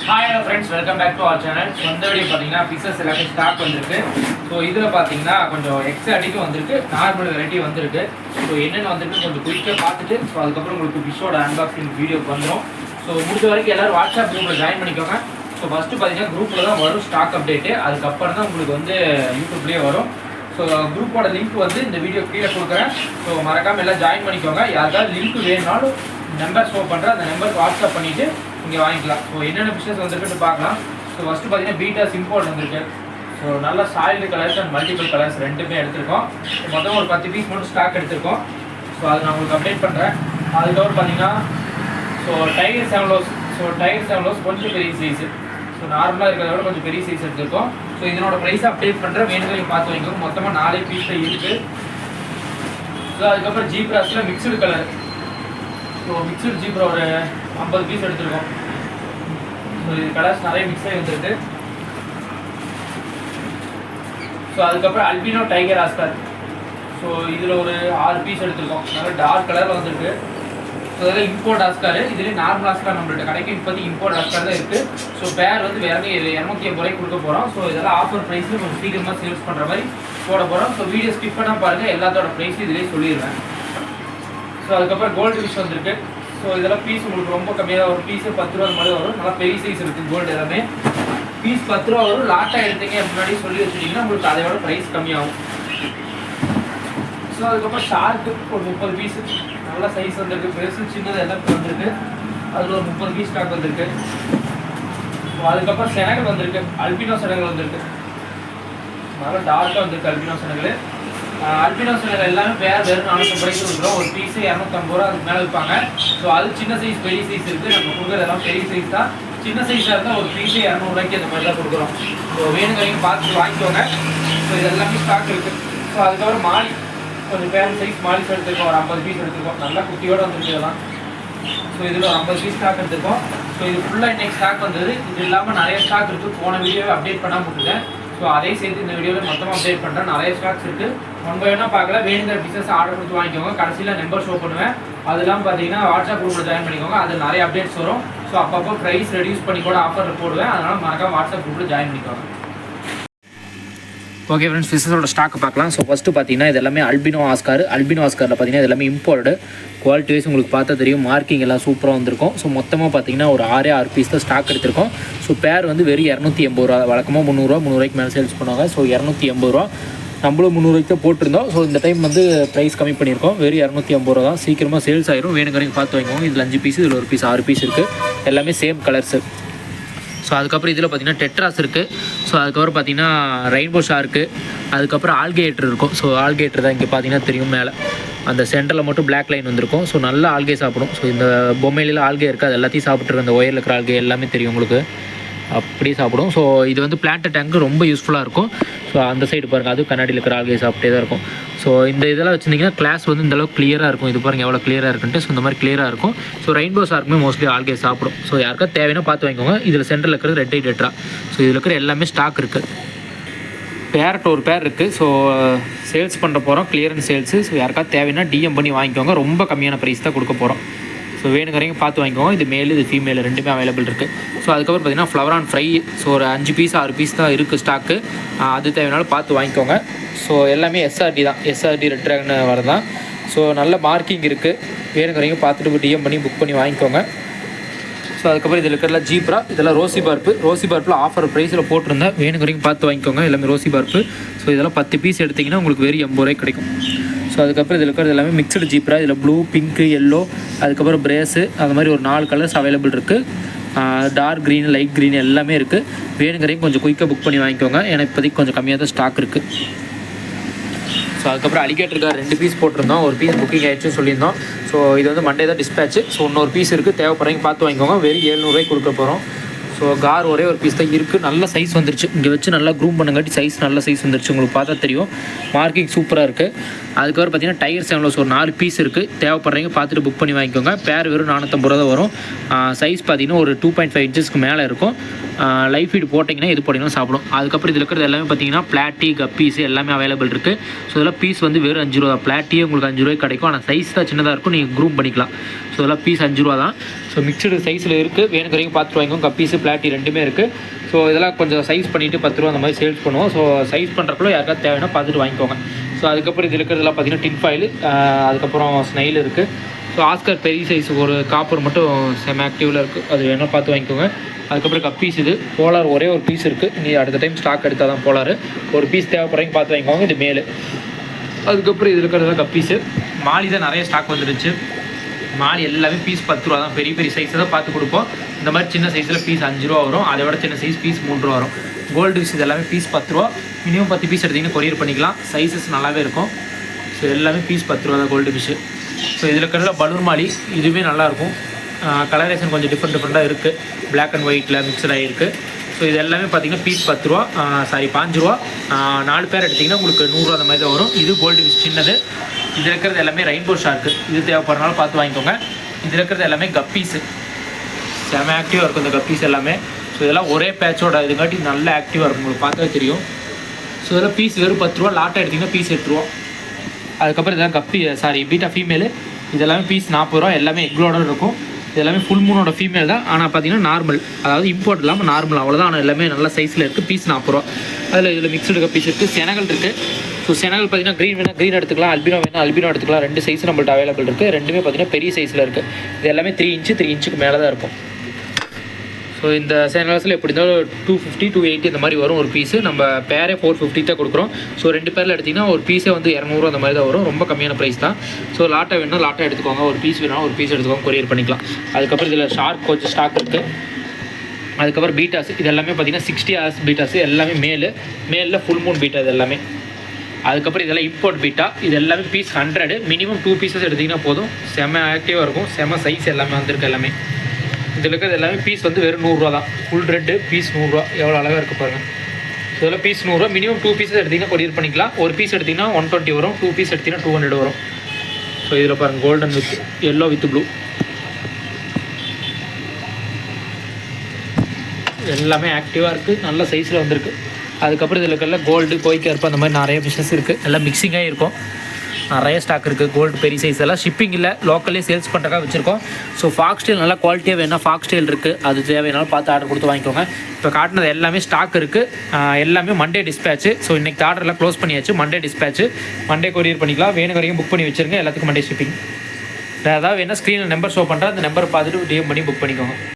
Hi hello friends, welcome back to our channel. So இந்த video பாத்தீங்கன்னா pieces எல்லாமே stock வந்திருக்கு. ஸோ இதில் பார்த்தீங்கன்னா கொஞ்சம் எக்ஸ்ட்ரா அடிக்கு வந்திருக்கு, நார்மல் வெரைட்டி வந்திருக்கு. ஸோ என்னென்ன வந்திருக்கு கொஞ்சம் குயிக்காக பார்த்துட்டு ஸோ அதுக்கப்புறம் உங்களுக்கு ஃபிஷ்ஷோட அன்பாக்சிங் வீடியோ வந்துடும். ஸோ முடிஞ்ச வரைக்கும் எல்லோரும் வாட்ஸ்அப் குரூப்பில் ஜாயின் பண்ணிக்கோங்க. ஸோ ஃபஸ்ட்டு பார்த்தீங்கன்னா குரூப்பில் தான் வரும் ஸ்டாக் அப்டேட்டு, அதுக்கப்புறம் தான் உங்களுக்கு வந்து யூடியூப்லேயே வரும். ஸோ குரூப்போட லிங்க் வந்து இந்த வீடியோ கீழே கொடுக்குறேன். ஸோ மறக்காமல் எல்லாம் ஜாயின் பண்ணிக்கோங்க. யாருக்காவது லிங்க் வேணுனாலும் நம்பர் ஷோ பண்ணுறேன், அந்த நம்பருக்கு வாட்ஸ்அப் பண்ணிவிட்டு இங்கே வாங்கிக்கலாம். ஸோ என்னென்ன பிஸ்னஸ் வந்துருக்குன்னு பார்க்கலாம். ஸோ ஃபஸ்ட்டு பார்த்தீங்கன்னா பீட்டாஸ் இம்போர்ட் வந்திருக்கு. ஸோ நல்லா soiled colours and multiple colours ரெண்டுமே எடுத்திருக்கோம். மொத்தம் ஒரு 10 பீஸ் மட்டும் ஸ்டாக் எடுத்திருக்கோம். ஸோ அதை நான் உங்களுக்கு அப்டேட் பண்ணுறேன். அதுக்கப்புறம் பார்த்தீங்கன்னா ஸோ டைகர் செவலோஸ் கொஞ்சம் பெரிய சைஸு. ஸோ நார்மலாக இருக்கிறத விட கொஞ்சம் பெரிய சைஸ் எடுத்திருக்கோம். ஸோ இதனோட ப்ரைஸை அப்டேட் பண்ணுறேன், வேணுங்க பார்த்து வாங்கிக்கோங்க. மொத்தமாக 4 பீஸ் தான் இருக்குது. ஸோ அதுக்கப்புறம் ஜீப்ராஸில் mixed colour. So mixed zebra ஒரு 50 பீஸ் எடுத்திருக்கோம். ஸோ இது கலர்ஸ் நிறைய மிக்ஸ் ஆகி வந்துருக்கு. ஸோ அதுக்கப்புறம் அல்பினோ டைகர் ஆஸ்கர். ஸோ இதில் ஒரு 6 பீஸ் எடுத்திருக்கோம். நல்லா டார்க் கலரில் வந்துருக்கு. ஸோ இதெல்லாம் இம்போர்ட் ஆஸ்கார். இதுலேயே நார்மல் ஆஸ்கார் நம்மள்ட்ட கிடைக்கும். இப்போதைக்கு இம்போர்ட் ஆஸ்கார் தான் இருக்குது. ஸோ பேர் வந்து வேறு 280 ரூபாய்க்கு கொடுக்க போகிறோம். ஸோ இதெல்லாம் ஆஃபர் ப்ரைஸில் கொஞ்சம் சீக்கிரமாக சேல்ஸ் பண்ணுற மாதிரி போட போகிறோம். ஸோ வீடியோ ஸ்கிப் பண்ணால் பாருங்கள், எல்லாத்தோட ப்ரைஸும் இதிலே சொல்லிடுவேன். ஸோ அதுக்கப்புறம் கோல்டு ஃபிஷ் வந்திருக்கு. ஸோ இதெல்லாம் பீஸ் உங்களுக்கு ரொம்ப கம்மியாக ஒரு பீஸு 10 ரூபா மாதிரி வரும். நல்லா பெரிய சைஸ் இருக்குது கோல்டு எல்லாமே. பீஸ் 10 ரூபா வரும். லாட்டாக எடுத்தீங்க முன்னாடி சொல்லி வச்சுட்டிங்கன்னா உங்களுக்கு அதையோட ப்ரைஸ் கம்மியாகும். ஸோ அதுக்கப்புறம் ஷார்க்கு ஒரு 30 பீஸு நல்லா சைஸ் வந்திருக்கு. பெருசு சின்னது எல்லாம் வந்திருக்கு. அதில் ஒரு 30 பீஸ் ஸ்டாக் வந்திருக்கு. ஸோ அதுக்கப்புறம் செனகல் வந்திருக்கு. அல்பினோ செனகல் வந்திருக்கு. நல்லா டார்க்காக வந்திருக்கு அல்பினோ செனகல். அல்பினோ செனகல் எல்லாமே வேறு 400 ரூபாய்க்கு கொடுக்குறோம். ஒரு பீஸு 250 ரூபா அதுக்கு மேலே விற்பாங்க. ஸோ அது சின்ன சைஸ் பெரிய சைஸ் இருக்குது. நம்ம கொடுக்குறதெல்லாம் பெரிய சைஸ் தான். சின்ன சைஸாக இருந்தால் ஒரு பீஸு 200 ரூபாய்க்கு அந்த மாதிரி தான் கொடுக்குறோம். ஸோ வேணுங்கிறவங்க பார்த்துட்டு வாங்கிக்கோங்க. ஸோ இது எல்லாமே ஸ்டாக் இருக்குது. ஸோ அதுக்கப்புறம் மாலி கொஞ்சம் பேரண்ட் சைஸ் மாலிஸ் எடுத்துருக்கோம். ஒரு 50 பீஸ் எடுத்துருக்கோம். நல்லா குட்டியோடு வந்துருக்கு இதெல்லாம். ஸோ இதில் ஒரு 50 பீஸ் ஸ்டாக் எடுத்துருக்கோம். ஸோ இது ஃபுல்லாக இன்றைக்கி ஸ்டாக் வந்தது. இது இல்லாமல் நிறைய ஸ்டாக் இருக்குது. போன வீடியோவை அப்டேட் பண்ணாமல் போட்டுட்டேன். ஸோ அதையும் சேர்த்து இந்த வீடியோவில் மொத்தமாக அப்டேட் பண்ணுறேன். நிறைய ஸ்டாக்ஸ் இருக்குது. ஒன் பை ஒன்னாக பார்க்கல. வேணுங்கிற பிஸ்னஸ் ஆர்டர் கொடுத்து வாங்கிக்கோங்க. கடைசியில் நம்பர் ஷோ பண்ணுவேன். அதெல்லாம் பார்த்தீங்கன்னா வாட்ஸ்அப் குரூப்பில் ஜாயின் பண்ணிக்கோங்க. அது நிறைய அப்டேட்ஸ் வரும். ஸோ அப்பப்போ ப்ரைஸ் ரெடியூஸ் பண்ணி கூட ஆஃபரில் போடுவேன். அதனால் மறக்காம வாட்ஸ்அப் குரூப்பில் ஜாயின் பண்ணிக்கோங்க. ஓகே ஃப்ரெண்ட்ஸ், ஃபிஷ்ஷோட ஸ்டாக் பார்க்கலாம். ஸோ ஃபஸ்ட்டு பார்த்தீங்கன்னா இது எல்லாமே அல்பினோ ஆஸ்காரில் பார்த்தீங்கன்னா இது எல்லாமே இம்போர்டு. குவாலிட்டி வைஸ் உங்களுக்கு பார்த்தா தெரியும். மார்க்கிங் எல்லாம் சூப்பராக வந்திருக்கும். ஸோ மொத்தமாக பார்த்தீங்கன்னா ஒரு 6 பீஸ் தான் ஸ்டாக் எடுத்திருக்கோம். ஸோ பேர் வந்து வெறும் 280 ரூபா. வழக்கமாக 300 மேலே சேல்ஸ் பண்ணுவாங்க. ஸோ 280 ரூபா. நம்மளும் 300 தான் போட்டிருந்தோம். ஸோ இந்த டைம் வந்து ப்ரைஸ் கம்மி பண்ணியிருக்கோம். வெறும் 250 ரூபா தான். சீக்கிரமாக சேல்ஸ் ஆயிரும். வேணுங்கிறவங்க பார்த்து வாங்கிக்கோங்க. இதில் 5 பீஸ், இதில் ஒரு பீஸ் 6 பீஸ் இருக்குது. எல்லாமே சேம் கலர்ஸு. ஸோ அதுக்கப்புறம் இதில் பார்த்தீங்கன்னா டெட்ராஸ் இருக்குது. ஸோ அதுக்கப்புறம் பார்த்தீங்கன்னா ரெயின்போ ஷார்க்கு. அதுக்கப்புறம் ஆல்கேட்டர் இருக்கும். ஸோ ஆல்கேட்டர் தான் இங்கே பார்த்தீங்கன்னா தெரியும். மேலே அந்த சென்டரில் மட்டும் பிளாக் லைன் வந்திருக்கும். ஸோ நல்லா ஆல்கே சாப்பிடும். ஸோ இந்த பொம்மையிலாம் ஆல்கே இருக்குது. அது எல்லாத்தையும் சாப்பிட்ருக்கு. அந்த ஒயரில் இருக்கிற ஆல்கே எல்லாமே தெரியும் உங்களுக்கு. அப்படியே சாப்பிடும். ஸோ இது வந்து பிளான்ட் டேங்க்கு ரொம்ப யூஸ்ஃபுல்லாக இருக்கும். ஸோ அந்த சைடு பாருங்கள், அதுவும் கண்ணாடியில் இருக்கிற ஆல்கே சாப்பிட்டே தான் இருக்கும். ஸோ இந்த இதெல்லாம் வச்சுருந்தீங்கன்னா கிளாஸ் வந்து இந்தளவுக்கு கிளியராக இருக்கும். இது பாருங்கள் எவ்வளோ கிளியராக இருக்குன்ட்டு. ஸோ இந்த மாதிரி கிளியராக இருக்கும். ஸோ ரெயின்போ ஷார்க்குமே மோஸ்ட்லி ஆல்கே சாப்பிடும். ஸோ யாருக்கா தேவைன்னா பார்த்து வாங்கிக்கோங்க. இதில் சென்டரில் இருக்கிறது ரெட் ஐ டெட்ரா. ஸோ இதில் இருக்கிற எல்லாமே ஸ்டாக் இருக்குது. பேர்ட்டு ஒரு பேர் இருக்குது. ஸோ சேல்ஸ் பண்ண போகிறோம், கிளியரன்ஸ் சேல்ஸு. ஸோ யாருக்கா தேவைன்னா டிஎம் பண்ணி வாங்கிக்கோங்க. ரொம்ப கம்மியான ப்ரைஸ் தான் கொடுக்க போகிறோம். ஸோ வேணுங்கிறவங்க பார்த்து வாங்கிக்கோங்க. இது மேல் இது ஃபீமேல் ரெண்டுமே அவைலபிள் இருக்குது. ஸோ அதுக்கப்புறம் பார்த்தீங்கன்னா ஃப்ளவர் ஆன் ஃப்ரை. ஸோ ஒரு 5 பீஸ் 6 பீஸ் தான் இருக்குது ஸ்டாக்கு. அது தேவைனாலும் பார்த்து வாங்கிக்கோங்க. ஸோ எல்லாமே எஸ்ஆர்டி தான். எஸ்ஆர்டி ரெட் ட்ராகன் வரதான். ஸோ நல்ல மார்க்கிங் இருக்குது. வேணுங்கிறவங்க பார்த்துட்டு டிஎம் பண்ணி புக் பண்ணி வாங்கிக்கோங்க. ஸோ அதுக்கப்புறம் இதில் இருக்கிற ஜீப்ரா. இதெல்லாம் ரோசி பார்ப்பில் ஆஃபர் ப்ரைஸில் போட்டிருந்தேன். வேணுங்கிறவங்க பார்த்து வாங்கிக்கோங்க. எல்லாமே ரோசி பார்ப்பு. ஸோ இதெல்லாம் 10 பீஸ் எடுத்திங்கன்னா உங்களுக்கு வெறும் 80 ரூபாய்க்கு கிடைக்கும். ஸோ அதுக்கப்புறம் இதில் இருக்கிறது எல்லாமே மிக்சடு ஜீப்ரா. இதில் ப்ளூ, பிங்க்கு, எல்லோ, அதுக்கப்புறம் பிரேஸு, அது மாதிரி ஒரு 4 கலர்ஸ் அவைலபிள் இருக்குது. டார்க் க்ரீன், லைட் க்ரீன் எல்லாமே இருக்குது. வேணுங்கிறவங்க கொஞ்சம் குயிக்காக புக் பண்ணி வாங்கிக்கோங்க. ஏன்னா இப்போதைக்கு கொஞ்சம் கம்மியாக தான் ஸ்டாக் இருக்குது. ஸோ அதுக்கப்புறம் அலிகேட்டருக்கு 2 பீஸ் போட்டிருந்தோம். ஒரு பீஸ் புக்கிங் ஆகிடுச்சுன்னு சொல்லியிருந்தோம். ஸோ இது வந்து மண்டே தான் டிஸ்பேச்சு. ஸோ இன்னொரு பீஸ் இருக்குது. தேவைப்படுறவங்க பார்த்து வாங்கிக்கோங்க. வெறும் 700 ரூபாய்க்கு கொடுக்க போகிறோம். ஸோ கார் ஒரே ஒரு பீஸ் தான் இருக்குது. நல்ல சைஸ் வந்துருச்சு. இங்கே வச்சு நல்லா க்ரூம் பண்ணுங்காட்டி சைஸ் நல்ல சைஸ் வந்துருச்சு. உங்களுக்கு பார்த்தா தெரியும். மார்க்கிங் சூப்பராக இருக்குது. அதுக்கப்புறம் பார்த்தீங்கன்னா டைகர் செவலோஸ் ஒரு 4 பீஸ் இருக்குது. தேவைப்படுறவங்க பார்த்துட்டு புக் பண்ணி வாங்கிக்கோங்க. பேர் வெறும் 450 ரூபா தான் வரும். சைஸ் பார்த்தீங்கன்னா ஒரு 2.5 இன்ச்சஸ்க்கு மேலே இருக்கும். லைஃப் ஃபீட் போட்டிங்கன்னா இது போட்டிங்கன்னா சாப்பிடும். அதுக்கப்புறம் இதில் இருக்கிறது எல்லாமே பார்த்தீங்கன்னா பிளாட்டி, கப்பீஸ் எல்லாமே அவைலபிள் இருக்குது. ஸோ இதெல்லாம் பீஸ் வந்து வெறும் 5 ரூபா தான். பிளாட்டியே உங்களுக்கு 5 ரூபாய்க்கு கிடைக்கும். ஆனால் சைஸ் தான் சின்னதாக இருக்கும். நீங்கள் க்ரூம் பண்ணிக்கலாம். ஸோ இதெல்லாம் பீஸ் 5 ரூபா தான். ஸோ மிக்சடு சைஸில் இருக்குது, வேணுங்கிற வரைக்கும் பார்த்துட்டு வாங்கிக்கோங்க. கப்பீஸு பிளாட்டி ரெண்டுமே இருக்குது. ஸோ இதெல்லாம் கொஞ்சம் சைஸ் பண்ணிவிட்டு 10 ரூபா அந்த மாதிரி சேல்ஸ் பண்ணுவோம். ஸோ சைஸ் பண்ணுறக்குள்ள யாருக்காவது தேவைன்னா பார்த்துட்டு வாங்கிக்கோங்க. ஸோ அதுக்கப்புறம் இது இருக்கிறதுலாம் பார்த்தீங்கன்னா டின் ஃபாயில், அதுக்கப்புறம் ஸ்னைல் இருக்குது. ஸோ ஆஸ்கர் பெரிய சைஸ் ஒரு காப்பர் மட்டும் செம ஆக்டிவில் இருக்குது, அது வேணால் பார்த்து வாங்கிக்கோங்க. அதுக்கப்புறம் கப்பீஸ் இது போலார் ஒரே ஒரு பீஸ் இருக்குது, நீ அடுத்த டைம் ஸ்டாக் எடுத்தால் தான் போலார். ஒரு பீஸ் தேவைப்படுறீங்க பார்த்து வாங்கிக்கோங்க. இது மேலு. அதுக்கப்புறம் இது இருக்கிறதுலாம் கப்பீஸு. மாலி தான் நிறைய ஸ்டாக் வந்துருச்சு. மாலி எல்லாமே பீஸ் 10 ரூபா தான், பெரிய பெரிய சைஸை தான் பார்த்து கொடுப்போம். இந்த மாதிரி சின்ன சைஸில் பீஸ் 5 ரூபா வரும், அதை விட சின்ன சைஸ் பீஸ் 3 ரூபா வரும். கோல்டு ஃபிஷ் இது எல்லாமே பீஸ் 10 ரூபா, மினிமம் 10 பீஸ் எடுத்திங்கன்னா கொரியர் பண்ணிக்கலாம். சைஸஸ் நல்லாவே இருக்கும். ஸோ எல்லாமே பீஸ் 10 ரூபா தான் கோல்டு ஃபிஷ்ஷு. ஸோ இதில் இருக்கிறதுல பலூன் மாலி இதுவே நல்லாயிருக்கும். கலரேஷன் கொஞ்சம் டிஃப்ரெண்ட்டாக இருக்குது, பிளாக் அண்ட் ஒயிட்டில் மிக்சட் ஆகிருக்கு. ஸோ இது எல்லாமே பார்த்தீங்கன்னா பீஸ் 10 ரூபா, 5 ரூபா. 4 பேர் எடுத்திங்கன்னா உங்களுக்கு 100 ரூபா அந்த மாதிரி தான் வரும். இது கோல்டு ஃபிஷ் சின்னது. இது இருக்கிறது எல்லாமே ரெயின்போ ஷார்க்கு, இது தேவைப்படுறனால பார்த்து வாங்கிக்கோங்க. இது இருக்கிறது எல்லாமே கப்பீஸு, செம ஆக்டிவாக இருக்கும் இந்த கப்பீஸ் எல்லாமே. ஸோ இதெல்லாம் ஒரே பேட்சோட இதுங்காட்டி நல்ல ஆக்டிவாக இருக்கும், உங்களுக்கு பார்த்தாவே தெரியும். ஸோ இதெல்லாம் பீஸ் வெறும் 10 ரூபா, லாட்டாக எடுத்திங்கன்னா பீஸ் 8 ரூபா. அதுக்கப்புறம் இதெல்லாம் பீட்டா ஃபீமேலு, இதெல்லாமே பீஸ் 40 ரூபா, எல்லாமே எக்லோட இருக்கும். இது எல்லாமே ஃபுல் மூனோட ஃபீமேல் தான், ஆனால் பார்த்தீங்கன்னா நார்மல், அதாவது இம்போர்ட் இல்லாமல் நார்மல் அவ்வளோதான். ஆனால் எல்லாமே நல்ல சைஸில் இருக்குது, பீஸ் 40 ரூபா. இதில் மிக்சடு கப்பீஸ் இருக்குது, செனகல் இருக்குது. ஸோ செனகல் பார்த்தீங்கன்னா க்ரீன் வேணால் க்ரீன் எடுத்துக்கலாம், அல்பினோ வேணால் அல்பினோ எடுத்துக்கலாம். 2 சைஸ் நம்மள்ட்ட அவைலபிள் இருக்குது. ரெண்டுமே பார்த்தீங்கன்னா பெரிய சைஸில் இருக்குது. இது எல்லாமே 3 இன்ச்சுக்கு மேலே தான் இருக்கும். ஸோ இந்த செனகல்ஸில் எப்படி இருந்தாலும் 250 280 இந்த மாதிரி வரும் ஒரு பீஸு. நம்ம பேரே 450 தான் கொடுக்குறோம். ஸோ 2 பேரில் எடுத்திங்கன்னா ஒரு பீஸே வந்து 200 அந்த மாதிரி தான் வரும், ரொம்ப கம்மியான ப்ரைஸ் தான். ஸோ லாட்டை வேணும்னா லாட்டை எடுத்துக்கோங்க, ஒரு பீஸ் வேணாலும் ஒரு பீஸ் எடுத்துக்கோங்க, கொரியர் பண்ணிக்கலாம். அதுக்கப்புறம் இதில் ஷார்க் கொஞ்சம் ஸ்டாக் இருக்குது. அதுக்கப்புறம் பீட்டாஸ் இது எல்லாமே பார்த்தீங்கன்னா 60 hours பீட்டாஸ், எல்லாமே மேலில் ஃபுல் மூன் பீட்டா இது எல்லாமே. அதுக்கப்புறம் இதெல்லாம் இம்போர்ட் பீட்டா, இது எல்லாமே பீஸ் 100, மினிமம் 2 பீஸஸ் எடுத்திங்கன்னா போதும். செம ஆக்டிவாக இருக்கும், செம சைஸ் எல்லாமே வந்திருக்கு எல்லாமே. இதில் இருக்கிறது எல்லாமே பீஸ் வந்து வெறும் 100 ரூபா தான், ஃபுல் ரெட்டு பீஸ் 100 ரூபா, எவ்வளோ அழகாக இருக்குது பாருங்கள். ஸோ இதெல்லாம் பீஸ் 100 ரூபா, மினிமம் 2 பீஸஸ் எடுத்திங்கன்னா கொரியர் பண்ணிக்கலாம். ஒரு பீஸ் எடுத்திங்கன்னா 120 வரும், 2 பீஸ் எடுத்திங்கன்னா 200 வரும். ஸோ இதில் பாருங்கள் golden with yellow with blue எல்லாமே ஆக்டிவாக இருக்குது, நல்ல சைஸில் வந்திருக்கு. அதுக்கப்புறம் இதில் இருக்கிற கோல்டு கோய்க்கருப்பு அந்த மாதிரி நிறைய ஃபிஷஸ் இருக்குது, எல்லாம் மிக்சிங்காக இருக்கும். நிறைய ஸ்டாக் இருக்குது. கோல்டு பெரிய சைஸ் எல்லாம் ஷிப்பிங் இல்லை, லோக்கல்லே சேல்ஸ் பண்ணுறக்காக வச்சுருக்கோம். ஸோ ஃபாக்ஸ் டெயில் நல்லா குவாலிட்டியாக வேணால் ஃபாக்ஸ் டெயில் இருக்குது, அது தேவையானாலும் பார்த்து ஆர்டர் கொடுத்து வாங்கிக்கோங்க. இப்போ காட்டினது எல்லாமே ஸ்டாக் இருக்குது, எல்லாமே மண்டே டிஸ்பேச்சு. ஸோ இன்றைக்கி ஆர்டர்லாம் க்ளோஸ் பண்ணியாச்சு, மண்டே டிஸ்பேச்சு, மண்டே கொரியர் பண்ணிக்கலாம். வேணும் வரைக்கும் புக் பண்ணி வச்சுருங்க, எல்லாத்துக்கும் மண்டே ஷிப்பிங். ஏதாவது வேணால் ஸ்க்ரீனில் நம்பர் ஷோ பண்ணுறேன், அந்த நம்பரை பார்த்துட்டு டிஎம் பண்ணி புக் பண்ணிக்கோங்க.